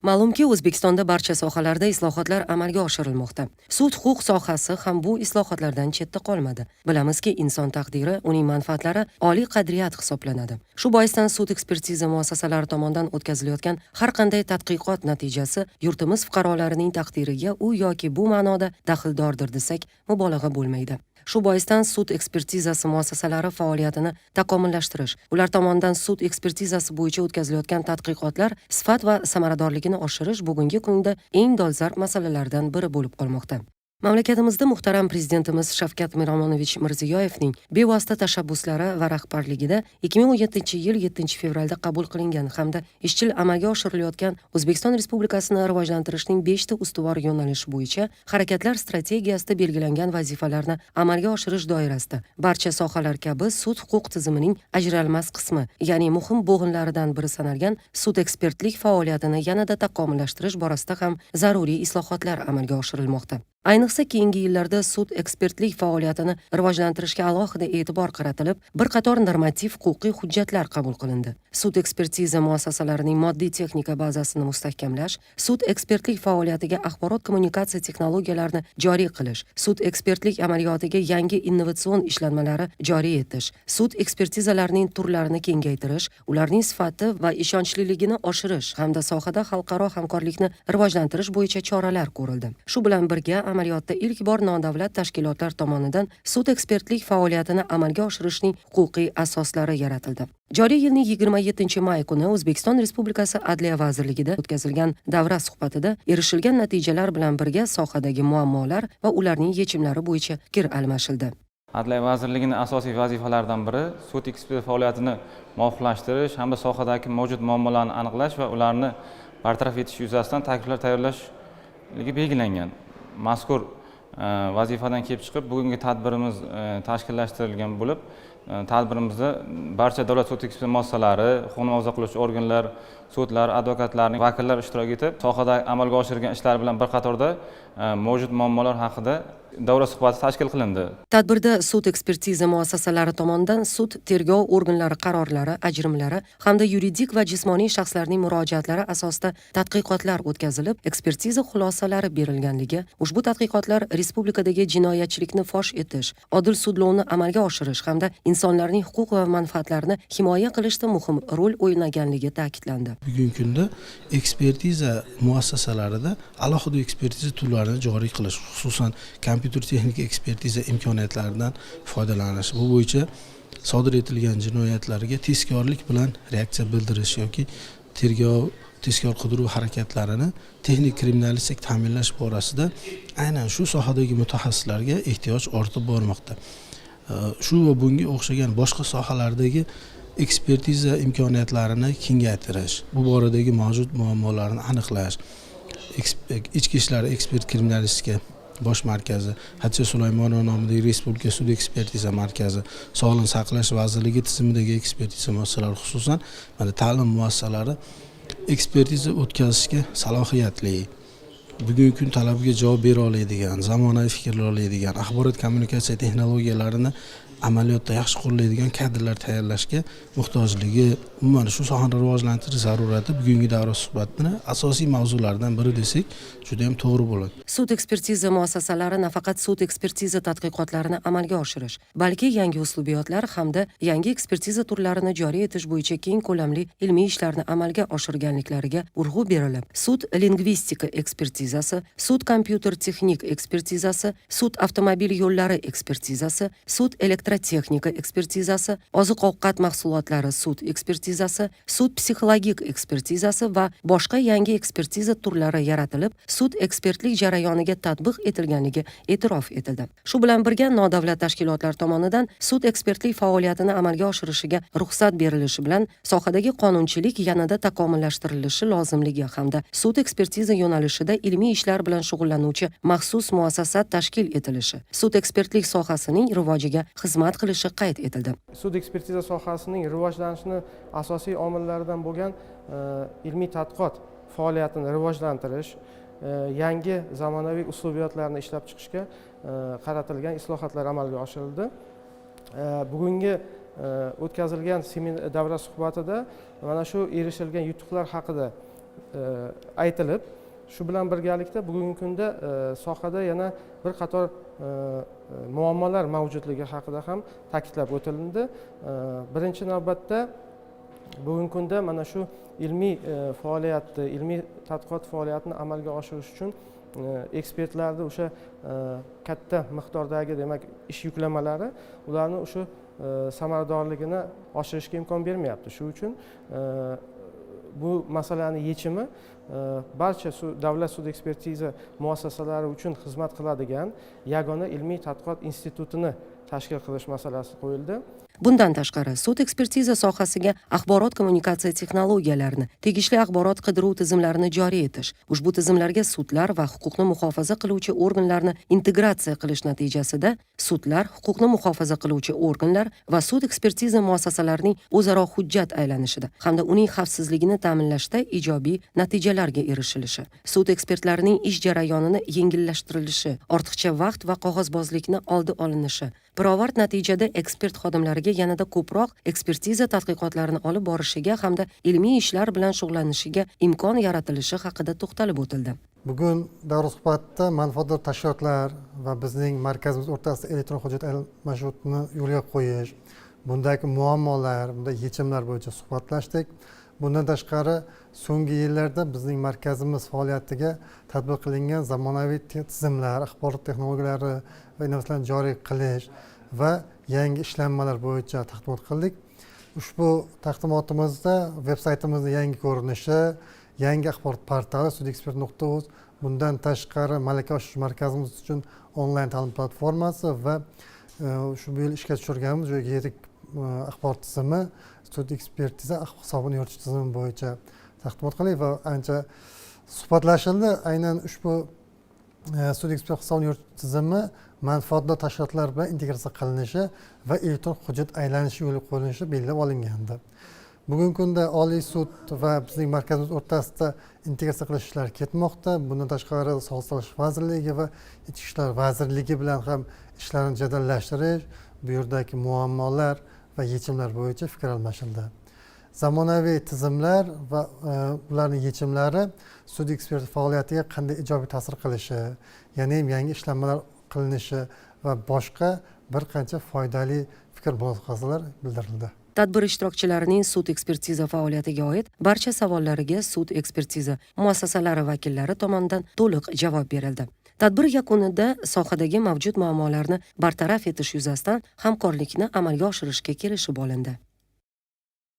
Ma'lumki, O'zbekistonda barcha sohalarda islohotlar amalga oshirilmoqda. Sud huquq sohasi ham bu islohotlardan chetda qolmadi. Bilamizki, inson taqdiri, uning manfaatlari oliy qadriyat hisoblanadi. Shu boisdan sud ekspertiza muassasalari tomonidan o'tkazilayotgan har qanday tadqiqot natijasi yurtimiz fuqarolarining taqdiriga u yoki bu ma'noda daxldordir desak, mubolag'a bo'lmaydi. Shu boisdan sud ekspertizasi muassasalari faoliyatini takomillashtirish, ular tomonidan sud ekspertizasi bo'yicha o'tkazilayotgan tadqiqotlar sifat va samaradorligini oshirish bugungi kunda eng dolzarb masalalardan biri bo'lib qolmoqda. Mamlakatimizda muhtaram prezidentimiz Shavkat Miromonovich Mirziyoyevning bevosita tashabbuslari va rahbarligida 2017-yil 7-fevralda qabul qilingan hamda izchil amalga oshirilayotgan O'zbekiston Respublikasini rivojlantirishning 5 ta ustuvor yo'nalishi bo'yicha harakatlar strategiyasida belgilangan vazifalarni amalga oshirish doirasida barcha sohalar kabi sud huquq tizimining ajralmas qismi, ya'ni muhim bo'g'inlaridan biri sanalgan sud ekspertlik faoliyatini yanada takomillashtirish borasida ham zaruriy islohotlar amalga oshirilmoqda. Ayniqsa keyingi yillarda sud ekspertlik faoliyatini rivojlantirishga alohida e'tibor qaratilib, bir qator normativ-huquqiy hujjatlar qabul qilindi. Sud ekspertiza muassasalarining moddiy texnika bazasini mustahkamlash, sud ekspertlik faoliyatiga axborot kommunikatsiya texnologiyalarini joriy qilish, sud ekspertlik amaliyotiga yangi innovatsion ishlanmalar joriy etish, sud ekspertizalarining turlarini kengaytirish, ularning sifati va ishonchliligini oshirish hamda sohada xalqaro hamkorlikni rivojlantirish bo'yicha choralar ko'rildi. Shu bilan birga amaliyotda ilk bor nodavlat tashkilotlar tomonidan sud ekspertlik faoliyatini amalga oshirishning huquqiy asoslari yaratildi. Joriy yilning 27-may kuni O'zbekiston Respublikasi Adliya vazirligida o'tkazilgan davra suhbatida erishilgan natijalar bilan birga sohadagi muammolar va ularning yechimlari bo'yicha fikr almashildi. Adliya vazirligining asosiy vazifalaridan biri sud ekspertlik faoliyatini muvofiqlashtirish hamda sohadagi mavjud muammolarni aniqlash va ularni bartaraf etish yuzasidan takliflar tayyorlashligi belgilangan. Mazkur vazifadan kelib chiqib, bugungi tadbirimiz tashkillashtirilgan bo'lib, tadbirimizda barcha davlat sud ekspertlik muassasalari, huquqni muhofaza qiluvchi organlar, sudlar, advokatlarning vakillari ishtirok etib, sohada amalga oshirilgan ishlar bilan bir qatorda mavjud muammolar haqida davra suhbati tashkil qilindi. Tadbirda sud ekspertiza muassasalari tomonidan sud tergov organlari qarorlari, ajrimlari hamda yuridik va jismoniy shaxslarning murojaatlari asosida tadqiqotlar o'tkazilib, ekspertiza xulosalari berilganligi, ushbu tadqiqotlar respublikadagi jinoyatchilikni fosh etish, odil sudlovni amalga oshirish hamda insonlarning huquq va manfaatlarini himoya qilishda muhim rol o'ynaganligi ta'kidlandi. Bugungi kunda ekspertiza muassasalarida alohida ekspertiza turlarini joriy qilish, xususan kompyuter texnik ekspertiza imkoniyatlaridan foydalanish, bu bo'yicha sodir etilgan jinoyatlarga tezkorlik bilan reaksiya bildirish yoki tergov, tezkor qidiruv harakatlarini texnik kriminalistik ta'minlash borasida aynan shu sohadagi mutaxassislarga ehtiyoj ortib bormoqda. Shu va bunga o'xshagan boshqa sohalardagi ekspertiza imkoniyatlarini kengaytirish, bu boradagi mavjud muammolarni aniqlash, ichki ishlar ekspert kriminalistika bosh markazi, Hatice Sulaymonova nomidagi Respublika sud ekspertiza markazi, Sog'liqni saqlash vazirligi tizimidagi ekspertiza muassasalari, xususan mana ta'lim muassasalari ekspertiza o'tkazishga salohiyatli, bugungi kun talabiga javob bera oladigan, zamonaviy fikrlar oladigan, axborot kommunikatsiya texnologiyalarini amaliyotda yaxshi qo'llaydigan kadrlar tayyorlashga muhtojligi, umuman shu sohani rivojlantirish zarurati bugungi davra suhbatining asosiy mavzularidan biri desak, juda ham to'g'ri bo'ladi. Sud ekspertiza muassasalari nafaqat sud ekspertiza tadqiqotlarini amalga oshirish, balki yangi uslubiyotlar hamda yangi ekspertiza turlarini joriy etish bo'yicha keng ko'lamli ilmiy ishlarni amalga oshirganliklariga urg'u berilib, sud lingvistika ekspertizasi, sud kompyuter texnik ekspertizasi, sud avtomobil yo'llari ekspertizasi, sud elektrotexnika ekspertizasi, oziq-ovqat mahsulotlari sud ekspertizasi, sud psixologik ekspertizasi va boshqa yangi ekspertiza turlari yaratilib, sud ekspertlik jarayoniga tatbiq etilganligi e'tirof etildi. Shu bilan birga nodavlat tashkilotlar tomonidan sud ekspertlik faoliyatini amalga oshirishiga ruxsat berilishi bilan sohadagi qonunchilik yanada takomillashtirilishi lozimligi hamda sud ekspertiza yo'nalishida ilmiy ishlar bilan shug'ullanuvchi maxsus muassasa tashkil etilishi, sud ekspertlik sohasining rivojiga xizmat qilishi qayd etildi. Sud ekspertiza sohasining rivojlanishini asosiy omillaridan bo'lgan ilmiy tadqiqot faoliyatini rivojlantirish, yangi zamonaviy uslubiyotlarni ishlab chiqishga qaratilgan islohotlar amalga oshirildi. Bugungi o'tkazilgan davra suhbatida mana shu erishilgan yutuqlar haqida aytilib, shu bilan birgalikda bugungi kunda sohada yana bir qator muammolar mavjudligi haqida ham ta'kidlab o'tilindi. Birinchi navbatda bugungi kunda mana shu ilmiy faoliyatni, ilmiy tadqiqot faoliyatini amalga oshirish uchun ekspertlarni o'sha katta miqdordagi demak ish yuklamalari ularni o'sha samaradorligini oshirishga imkon bermayapti. Shuning uchun bu masalani yechimi barcha davlat sud ekspertiza muassasalari uchun xizmat qiladigan yagona ilmiy tadqiqot institutini tashkil qilish masalasi qo'yildi. Bundan tashqari, sud ekspertiza sohasiga axborot kommunikatsiya texnologiyalarini, tegishli axborot qidiruv tizimlarini joriy etish, ushbu tizimlarga sudlar va huquqni muhofaza qiluvchi organlarni integratsiya qilish natijasida sudlar, huquqni muhofaza qiluvchi organlar va sud ekspertiza muassasalarining o'zaro hujjat aylanishida hamda uning xavfsizligini ta'minlashda ijobiy natijalarga erishilishi, sud ekspertlarining ish jarayonini yengillashtirilishi, ortiqcha vaqt va qog'ozbozlikni oldi olinishi, pirovard natijada ekspert xodimlariga yanada ko'proq ekspertiza tadqiqotlarini olib borishiga hamda ilmiy ishlar bilan shug'ullanishiga imkon yaratilishi haqida to'xtalib o'tildi. Bugun davra suhbatda manfaatdor tashkilotlar va bizning markazimiz o'rtasida elektron hujjat almashuvini yo'lga qo'yish, bundagi muammolar, bunda yechimlar bo'yicha suhbatlashdik. Bundan tashqari, so'nggi yillarda bizning markazimiz faoliyatiga tatbiq qilingan zamonaviy tizimlar, axborot texnologiyalari va innovatsiyalarni joriy qilish va yangi ishlanmalar bo'yicha taqdimot qildik. Ushbu taqdimotimizda veb-saytimizning yangi ko'rinishi, yangi axborot portali sudexpert.uz, bundan tashqari malaka oshirish markazimiz uchun onlayn ta'lim platformasi va shu yil ishga tushirganimiz yirik axborot tizimi sud ekspertiza hisobini yuritish tizimi bo'yicha taqdimot qildik va ancha suhbatlashildi. Aynan ushbu sud ekspert hisobini yuritish tizimi manfaatdor tashkilotlar bilan integratsiya qilinishi va elektron hujjat aylanishi yo'li qo'yilishi belgilab olingandi. Bugungi kunda Oliy sud va bizning markazimiz o'rtasida integratsiya qilish ishlari ketmoqda. Bundan tashqari Sog'liqni saqlash vazirligi va Ichki ishlar vazirligi bilan ham ishlarni jadallashtirish, bu yerdagi muammolar va yechimlar bo'yicha fikr almashildi. Zamonaviy tizimlar va ularning yechimlari sud eksperti faoliyatiga qanday ijobiy ta'sir qilishi, ya'ni yangi ishlanmalar qilinishi va boshqa bir qancha foydali fikr mulohazalar bildirildi. Tadbir ishtirokchilarining sud ekspertiza faoliyatiga oid barcha savollariga sud ekspertiza muassasalari vakillari tomonidan to'liq javob berildi. Tadbir yakunida sohadagi mavjud muammolarni bartaraf etish yuzasidan hamkorlikni amalga oshirishga kelishib olindi.